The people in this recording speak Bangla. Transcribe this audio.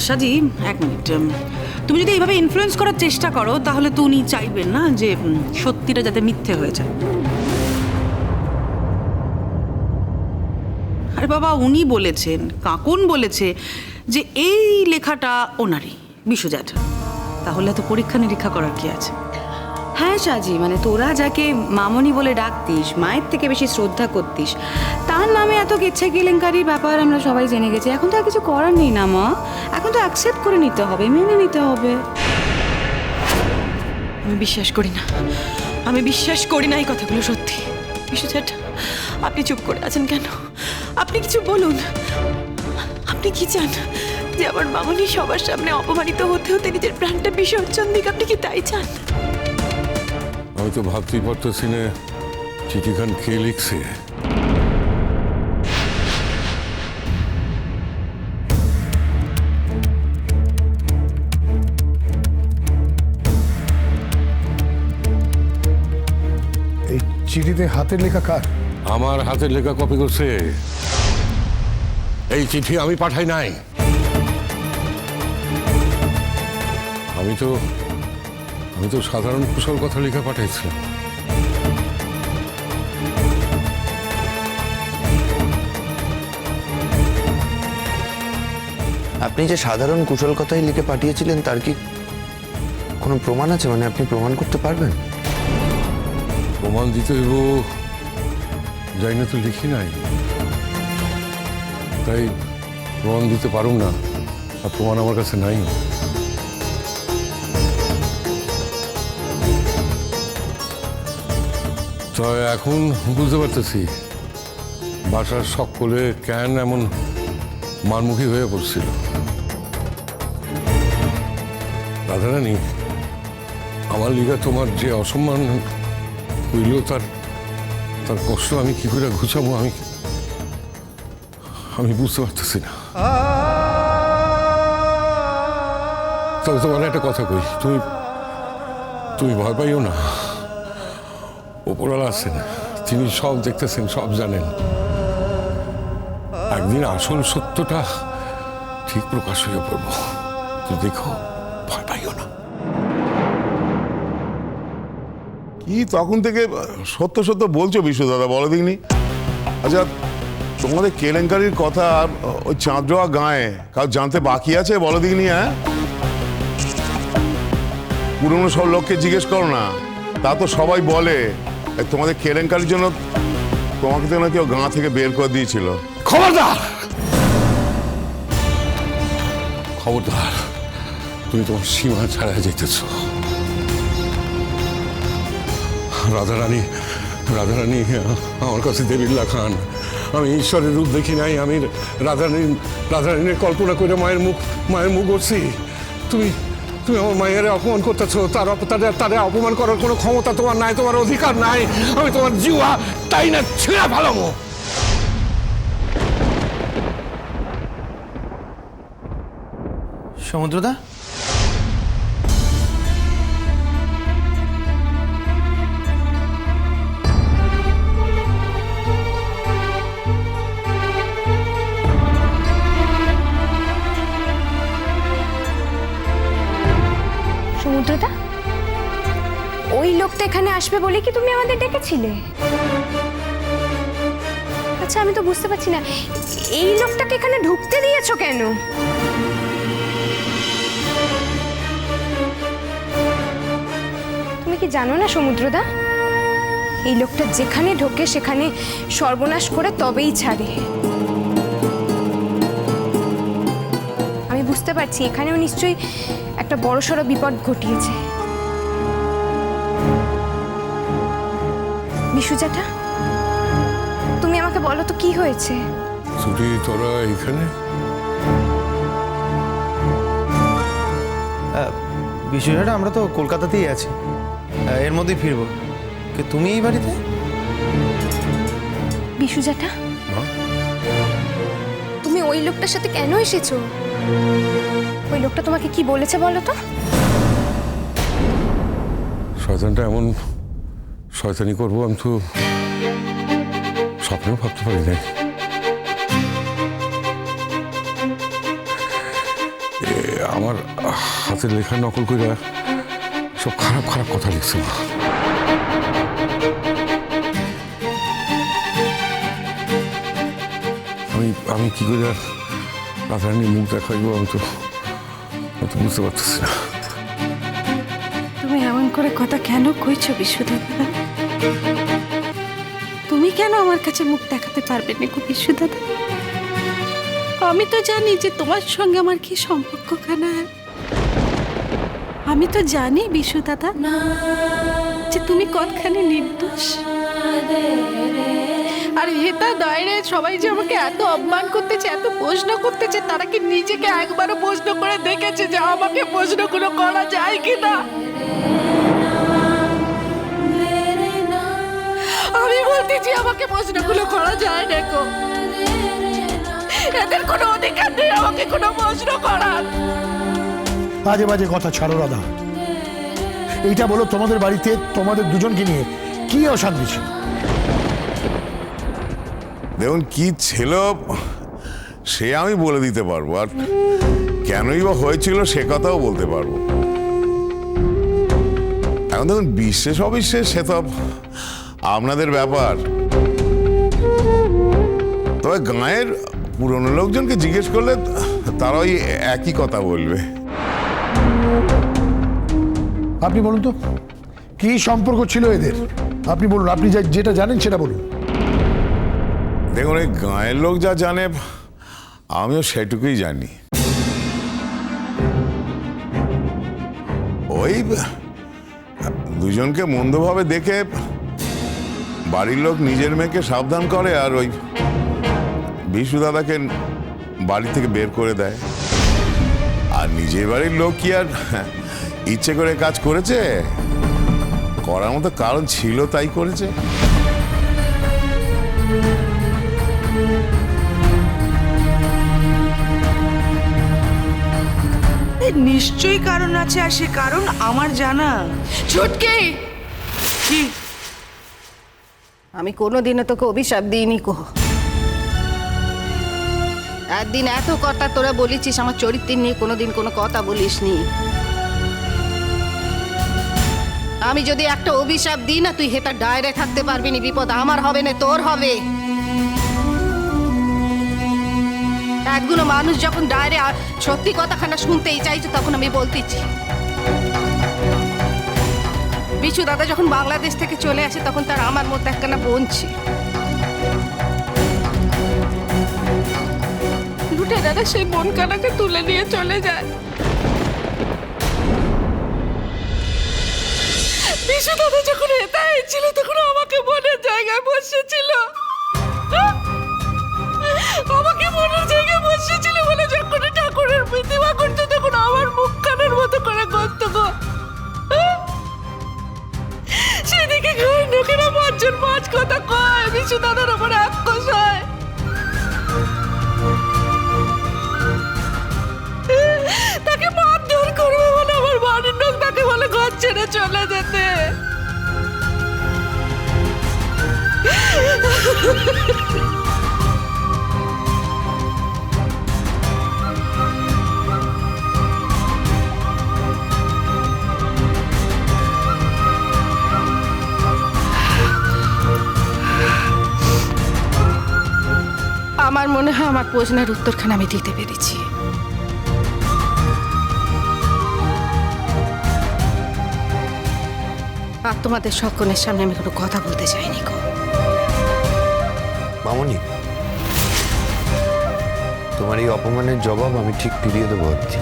সাজি, এক মিনিট। তুমি যদি এইভাবে ইনফ্লুয়েন্স করার চেষ্টা করো তাহলে তো উনি চাইবেন না যে সত্যিটা যাতে মিথ্যে হয়ে যায়। আরে বাবা, উনি বলেছেন, কাকুন বলেছে যে এই লেখাটা ওনারই, বিশ্বজাত। তাহলে এত পরীক্ষা নিরীক্ষা করার কি আছে? হ্যাঁ সাজি, মানে তোরা যাকে মামনি বলে ডাকতিস, মায়ের থেকে বেশি শ্রদ্ধা করতিস, তার নামে এত কেচ্ছা কেলেঙ্কারির ব্যাপার আমরা সবাই জেনে গেছি। এখন তো আর কিছু করার নেই না মা, এখন তো অ্যাকসেপ্ট করে নিতে হবে, মেনে নিতে হবে। আমি বিশ্বাস করি না, আমি বিশ্বাস করি না এই কথাগুলো সত্যি। বিশ্বজাত, আপনি চুপ করে আছেন কেন? আপনি কিছু বলুন। আপনি কি চান যে আমার মামনি সবার সামনে অপমানিত হতে হতে নিজের প্রাণটা বিসর্জন দিক? আপনি কি তাই চান? আমি তো ভাবতেই পারতেছি না চিঠিখান কে লিখছে। এই চিঠিতে হাতের লেখা কার? আমার হাতের লেখা কপি করছে। এই চিঠি আমি পাঠাই নাই। আমি তো সাধারণ কুশল কথা লেখা পাঠাইছিলাম। আপনি যে সাধারণ কুশল কথাই লিখে পাঠিয়েছিলেন তার কি কোনো প্রমাণ আছে? মানে আপনি প্রমাণ করতে পারবেন? প্রমাণ দিতে হইব, যাই না তো লিখি নাই, তাই প্রমাণ দিতে পারুম না। আর প্রমাণ আমার কাছে নাই। তো এখন বুঝতে পারতেছি বাসার সকলে কেন এমন মারমুখী হয়ে পড়ছিল। রাধারানী, আমার লিগা তোমার যে অসম্মান হইল তার কষ্ট আমি কি করে ঘুচাবো আমি বুঝতে পারতেছি না। তবে তোমার একটা কথা কই, তুমি ভয় পাইও না। ওপরওয়ালা আছেন, তিনি সব দেখতেছেন, সব জানেন। একদিন আসল সত্যটা ঠিক প্রকাশ হয়ে পড়ব। তুমি দেখো, ভয় পাইও না। কি তখন থেকে সত্য সত্য বলছো বিশু দাদা, বলো দিকনি। আচ্ছা, তোমাদের কেলেঙ্কারির কথা ওই চাঁদরা গায়ে কাউ জানতে বাকি আছে? বলো দিকনি। হ্যাঁ, পুরনো সব লোককে জিজ্ঞেস করো না, তা তো সবাই বলে তোমাদের কেলেঙ্কারির জন্য তোমাকে তো নাকি গাঁ থেকে বের করে দিয়েছিল। খবরদার, খবরদার, তুমি তোমার সীমা ছাড়া যেতেছ। রাধারানী আমার কাছে দেবিল্লা খান। আমি ঈশ্বরের রূপ দেখি নাই। আমি রাধারানীর কল্পনা করে মায়ের মুখ করছি। তুমি আমার মায়ের অপমান করতেছো। তাদের অপমান করার কোনো ক্ষমতা তোমার নাই, তোমার অধিকার নাই। আমি তোমার জিওয়া তাই না ছিঁড়া ফেলামো। সমুদ্রদা, সমুদ্রদা, ওই লোকটা এখানে আসবে বলে কি তুমি আমাদের ডেকেছিলে? আচ্ছা, আমি তো বুঝতে পারছি না, এই লোকটাকে এখানে ঢুকতে দিয়েছো কেন? তুমি কি জানো না সমুদ্রদা, এই লোকটা যেখানে ঢোকে সেখানে সর্বনাশ করে তবেই ছাড়ে। আমি বুঝতে পারছি এখানেও নিশ্চয়ই একটা বড়সড় বিপদ ঘটিয়েছে। বিশুজাটা, তুমি আমাকে বলো তো কি হয়েছে? ছুটি তোরা এখানে? বিষয়টা আমরা তো কলকাতাতেই আছি, এর মধ্যেই ফিরবো। কি তুমি এই বাড়িতে? বিশুজাটা, তুমি ওই লোকটার সাথে কেন এসেছো? ওই লোকটা তোমাকে কি বলেছে বলো তো? শয়তানটা এমন শয়তানি করবো আমি তো স্বপ্নেও ভাবতে পারি নাই। আমার হাতের লেখা নকল করে সব খারাপ খারাপ কথা লিখছিল। আমি কি করে রাধারানীর মুখ দেখাইব আমি তো বুঝতে পারতেছি না। তুমি এমন করে কথা কেন কইছো বিশ্বদাদা? তুমি কেন আমার কাছে মুখ দেখাতে পারবে না গো বিশ্বদাদা? আমি তো জানি যে তোমার সঙ্গে আমার কি সম্পর্ক খানা। আমি তো জানি বিশ্বদাদা যে তুমি কতখানি নির্দোষ। আর হেতা দাঁড়ে সবাই যে আমাকে এত অপমান করতেছে, এত প্রশ্ন করতেছে, তারা কি নিজেকে একবারও প্রশ্ন করে দেখেছে যে আমাকে প্রশ্নগুলো করা যায় কিনা? আমি বলতেছি আমাকে প্রশ্নগুলো করা যায় না গো। এদের কোনো অধিকার নেই আমাকে কোনো প্রশ্ন করার। বাজে বাজে কথা ছাড়ো রাধা। এইটা বলো, তোমাদের বাড়িতে তোমাদের দুজনকে নিয়ে কি অশান্তি ছিল? দেখুন কি ছিল সে আমি বলে দিতে পারবো, আর কেনই বা হয়েছিল সে কথাও বলতে পারবো। এখন দেখুন বিশ্বাস অবিশ্বাস সে তো আপনাদের ব্যাপার। তবে গাঁয়ের পুরনো লোকজনকে জিজ্ঞেস করলে তারা ওই একই কথা বলবে। আপনি বলুন তো কি সম্পর্ক ছিল এদের? আপনি বলুন, আপনি যেটা জানেন সেটা বলুন। দেখুন এই গাঁয়ের লোক যা জানে আমিও সেটুকুই জানি। ওই দুজনকে মন্দভাবে দেখে বাড়ির লোক নিজের মেয়েকে সাবধান করে, আর ওই বিশু দাদাকে বাড়ি থেকে বের করে দেয়। আর নিজের বাড়ির লোক কি আর ইচ্ছে করে কাজ করেছে? করার মতো কারণ ছিল তাই করেছে। নিশ্চয়ই কারণ আছে, আর সে কারণ আমার জানা। ছুটকি, কি? আমি কোনোদিনও তোকে অভিশাপ দিইনি কো। একদিন এত কথা তোরা বলেছিস, আমার চরিত্র নিয়ে কোনোদিন কোনো কথা বলিসনি। আমি যদি একটা অভিশাপ দিই না, তুই হেতার ডায়রে থাকতে পারবি না। বিপদ আমার হবে না, তোর হবে। একগুলো মানুষ যখন ডায়রে সত্যি কথাখানা শুনতেই চাইছে, তখন আমি বলতেছি। বিশু দাদা যখন বাংলাদেশ থেকে চলে আসে, তখন তার আমার মধ্যে একখানা বোন ছিল। লুটেরারা সেই বোন কানাকে তুলে নিয়ে চলে যায়। বিশু দাদা যখন হেতা ছিল, তখন আমাকে বোনের জায়গায় বসেছিল। আমাকে মনের জায়গায় বসেছিল বলে যখন ঠাকুরের প্রতিমা করতো, তখন আমার মুখ কানের মতো করে করতো গো। সেদিকে ঘরের লোকেরা পাঁচজন পাঁচ কথা কয়, বিশু দাদার উপরে আক্রোশ হয়। তাকে মারধর করবে বলে আমার বাড়ির লোক তাকে বলে ঘর ছেড়ে চলে যেতে। আমার মনে হয় আমার প্রশ্নের উত্তরখানা আমি দিতে পেরেছি। আর তোমাদের সকলের সামনে আমি কোনো কথা বলতে চাইনি গো। মামনি, তোমার এই অপমানের জবাব আমি ঠিক ফিরিয়ে দেবো ভাবছি।